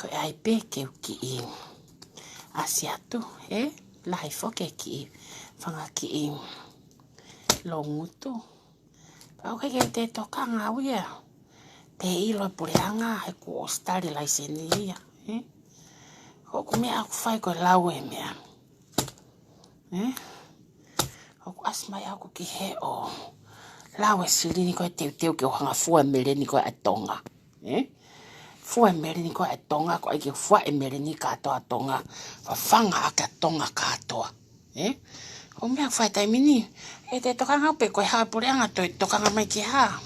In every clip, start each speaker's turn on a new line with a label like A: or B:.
A: Ko ai pe ke ki I asiatu, lai fo ke ki whanga ki I longutu. Pau ke te toka ngā wia. Te ilo pureanga he ko o stari lai seni ia. Ko mea aku whai ko lau e mea. Ko asmai aku ki he o lau e sirini ko e teu ke o hanga fua mere ni ko e tonga. Fua mere ni ko e tonga ko ai ke fua e mere ni katoa tonga. Whanga ake tonga katoa. Ko mea whai taimini. E te toka ngau pe ko e haa pureanga to e toka ngamai ki haa.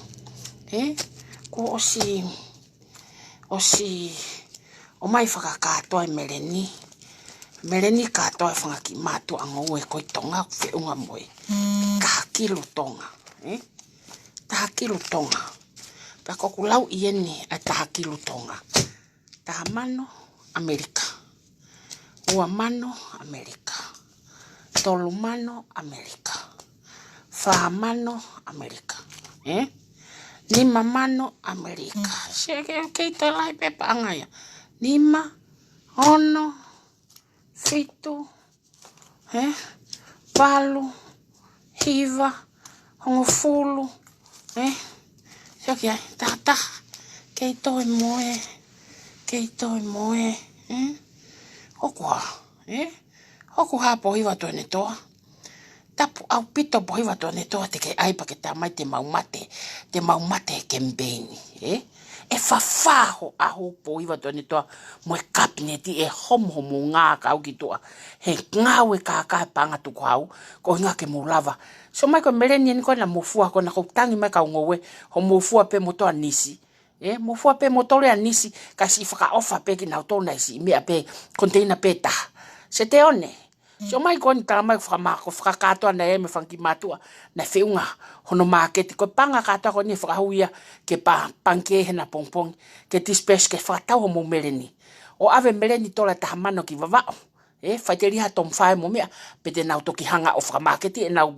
A: Ko o mai whakakatoa e mereni. Mereni katoa e whanga ki mātua angau e koi tonga whiunga moe. Kaha kilu tonga. Taha kilu tonga. Pea koku lau ieni ai taha kilu tonga. Taha mano Amerika. Ua mano Amerika. Tolu mano Amerika. Wha mano Amerika. Lima mano Amerika. Seke kei te lai pepa angaya. Lima, ono, fitu, palu, hiva, hongofulu, seke ai, tata, kei toi moe, okua, oku hapo hiva toi ne toa. Tapu au pito po hiva toi ne toa te ke aipa ke tamai te maumate kembeni, E whawhaho aho po iwa tōne toa mo e kabineti e homo ngā kau ki toa. He ngāwe kākai pangatu ko hau, ko hinga ke mūlawa. So mai ko mereni ni ko na mofua ko na ko tangi mai kau ngowe, ho mofua pe motoa nisi. Mofua pe motorea nisi, kasi whaka ofa pe ki nau tōna isi, mea pe container pe taha. Se te one. So mai ko ni tāmai whakakatoa na me whanki mātua na whiunga hono māketi. Ko panga katoa ko ni whakahuia ke panke he na pongpong ke tispes ke whakatau ho mo mereni. O ave mereni tola taha mano ki wawao. Whai te riha tom whae mo mea pe te nau toki hanga o whakamāketi e nau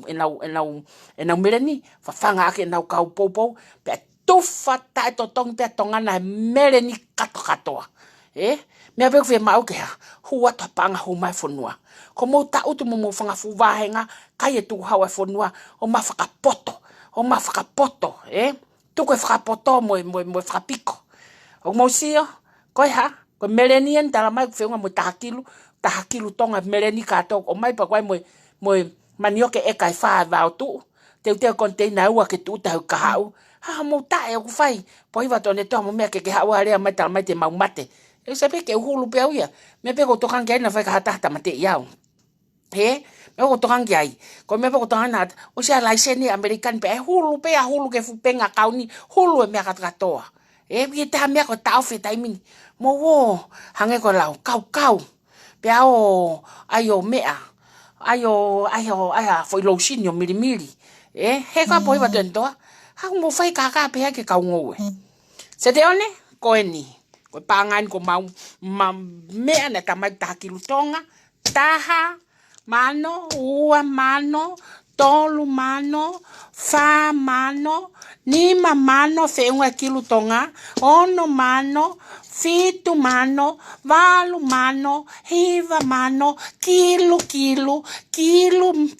A: mereni. Whawhanga ake e nau kau poupou pe tuwha tae to tongi pe tongana he mereni katoa. Mea peko whea mau ke ha, hua ta panga hu mai whanua. Ko mou ta utu mo whangafu wāhenga, kai e tuku hau e whanua, o ma whakapoto, Tuku e whakapoto mo whakapiko. O mou sio, koi ha, ko merenian tala mai whiunga mo taha kilu tonga mereni kato, o mai pa koe mo manioke e kai whaa vau tu, teo container ua ke tu tahu kahau, ha mou tae o kuwhai, po hiwa tōne toa mo mea ke hau area mai tala mai te maumate. E se pe ke uhulu pe auia. Me pe ko tokangi ai na whai kahatahta mate iau. Me ko tokangi ai. Ko me pe ko tokangi na o sea laiseni Amerikan pe hulu pe a hulu ke fupenga kauni. Hulu e mea katakatoa. Pia taha mea ko tauwhi taimini. Mo wo hange ko lau. Kau. Pe ao ayo mea. Ayo foi lousini o mirimiri. He ka po iwa tuentoa. Haku mo whai kaka pe hake kau ngowe. Se te one, ko eni. Ko pangan ko mau mea na tamai taha kilu tonga, taha, mano, ua mano, tolu mano, wha mano, lima mano, whiunga kilu tonga, ono mano, fitu mano, walu mano, hiva mano, kilu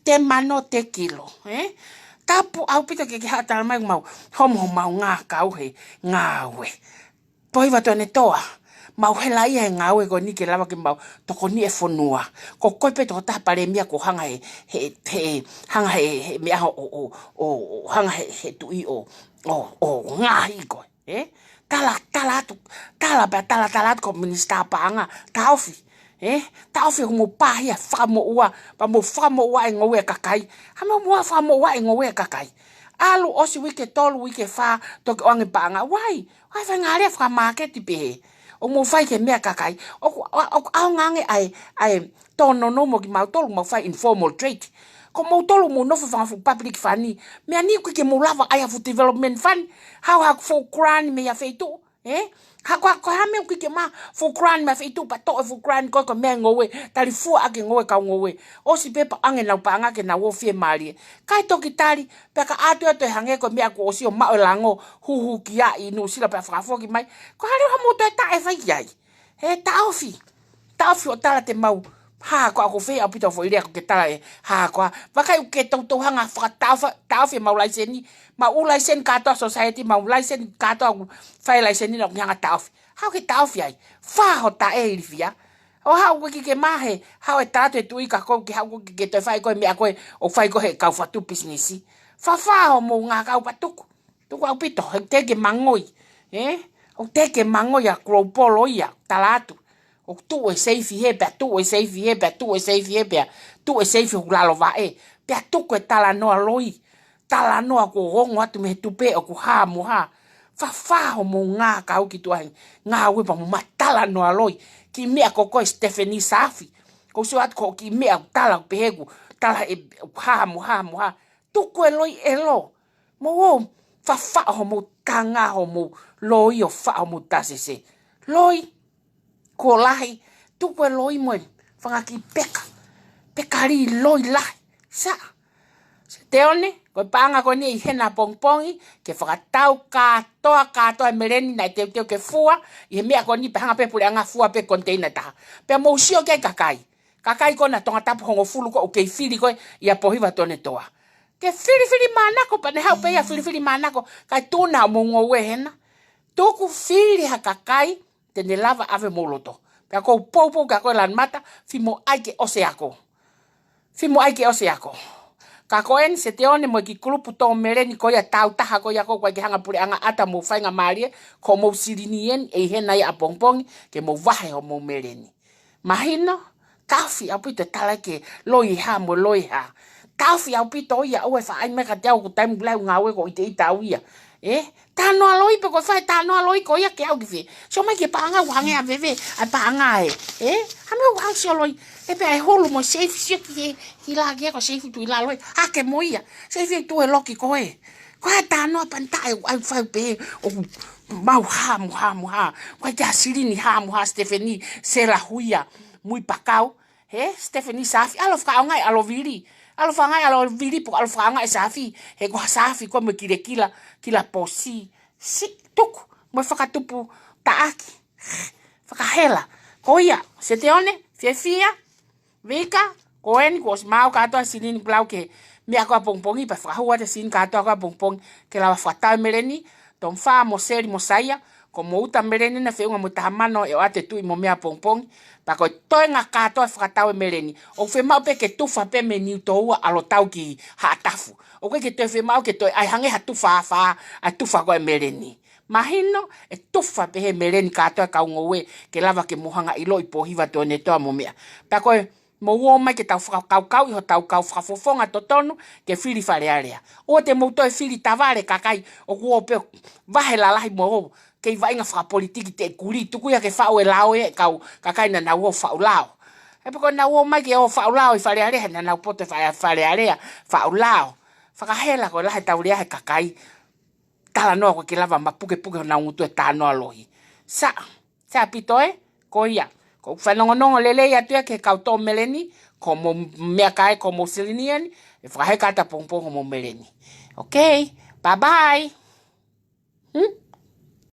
A: te mano te kilo. Tapu au pita ke hatala mai mau, homo mau ngā kau he ngāwe. Poiwa tōne toa, mau hela ia he ngāwe ko ni ke lawa ke mau toko ni e whanua. Ko koipe toko taha pare mea ko hanga hanga he mea hanga he tui o ngāhi koe. Tala atu ko minista paanga, tauwhi. Tauwhi humo pāhia whamo ua, pa mo whamo ua e ngowe kakai. Hama mua whamo ua e ngowe kakai. Alu osi wike tolu wike wha toki oange paanga. Wai whangarea whakamāketi pehe. O mo whai ke mea kakai. O au ngange ai tono no mo ki mau tolu mau whai informal trade. Ko mau tolu mo nofu whangafu public fani. Mea ni kuike mo lava ai hafu development fund. Hau haku fukrani me ya feitu. Ko hame kuike ma fukrani me feitu pa to e fukrani ko mea ngowe. Tali fua ake ngowe kau ngowe. Osi pepa ange nau paanga ke na wofie marie. Kai toki tali peka atu e hange ko mea ko osi o mao lango huhu ki a inu sila pa whakafoki mai. Ko hale hamu toi tae whai ai. He taofi o tala te mau. Ha ko ako fe apito fo ile ko ke tala e ha ko vakai ke to hanga fa taofi mau laisen mau laisen kato society mau laisen kato fai laisen ni no hanga taofi. Ha ke taofi ai. Fa ho ta e ilfia. O ha ko ke mahe ha e tato e tui ka ko ke ha ko ke te fai ko me ko o fai ko he ka fa tu business. Fa ho mo nga ka patuku. Tu ko apito te ke mangoi. O te ke mangoi a kropolo ia talatu. O tu e seifi he pe tu e seifi he pe tu e seifi he pe tu e seifi hulalo va e pe tu ko tala noa loi tala noa ko rongo atu me tu pe o ku ha mo ha fa ho mo nga ka o ki tu ai nga we pa mo matala noa loi ki me ko ko Stephanie Safi ko so at ko ki me tala pe hegu tala e ha mo ha tu ko loi elo mo fa ho mo tanga ho mo loi o fa mo tasese loi ko lahi tupu e loi moe whangaki pekari loi lahi sa te one ko panga ko ni hena pongpongi ke whakatau katoa e mereni na teo ke fua i mea ko ni pehanga pe pule anga fua pe container taha pe mousio ke kakai ko na tonga tapu hongo fulu ko o kei fili ko ia pohiwa tone toa ke fili manako pa ne hau pe ia fili manako kai tuna mongo we hena toku fili ha kakai tene lava ave moloto. Pea kou pou ka koe lan mata, fimo aike ose ako. Ka koen se te one mo ki kulupu tō mereni ko ia tau taha ko ia ko kwa ki hanga pure anga ata mo whainga marie, ko mo sirinien e hena ia apongpongi, ke mo wahe ho mo mereni. Mahino, taufi apito tala ke loi ha mo loi ha. Taufi apito ia oe wha ai meka te au ko taimu blau ngā ue ko ite ita au ia. Tano aloi pe ko fai tano aloi ko ia ke au ki so mai ke paanga wange a veve a paanga hame wang si aloi e pe ai holu mo safe si ki la ke ko safe tu la aloi a ke moia safe tu e loki ko tano panta ai fai pe o mau ha ko ja sirini ha Stephanie sela huia mui pakau Stephanie Safi alo ka ngai alo viri alo fangai alo viri po alo fangai Safi he ko Safi ko me kila posi si tuku mo whakatupu taaki whakahela ko ia se te one fia vika ko eni ko mau katoa sinini blau ke me ako pongpongi pa whakahua te sin katoa ko pongpongi ke lawa whatau mereni tom wha mo seri mo saia ko mo uta mereni na whiunga mo tahamano e o ate tui mo mea pongpongi pa ko toi ngā katoa whakatau mereni o whe mau pe ke tufa pe me niu tohua alo tau ki haatafu o ke toi whe mau ke toi ai hange ha tufa a tufa ko e mereni mahino e tufa pe he mereni katoa kaungowe ke lava ke mohanga ilo i pohiwa tone toa mo mea pa ko mo wo mai ke tau whakau i ho tau kau whafofonga totonu ke whiri wharearea o te mo toi whiri taware kakai o kuo pe vahe lalahi mo ke vainga whakapolitiki te kuri tuku ia ke whao e lao e kau kakai na nau o whao lao. E pako nau o mai ke o whao lao i wharearea na nau pote wharearea whao lao. Whakahela ko lahe tau rea he kakai tala noa ko ke lava ma puke na ngutu e tā noa lohi. Sa pito ko ia. Ko whanongonongo lele ia tua ke kau tō meleni ko mo mea kai ko mo siliniani e whakaheka ata pongpongo mo meleni. Okay, bye bye.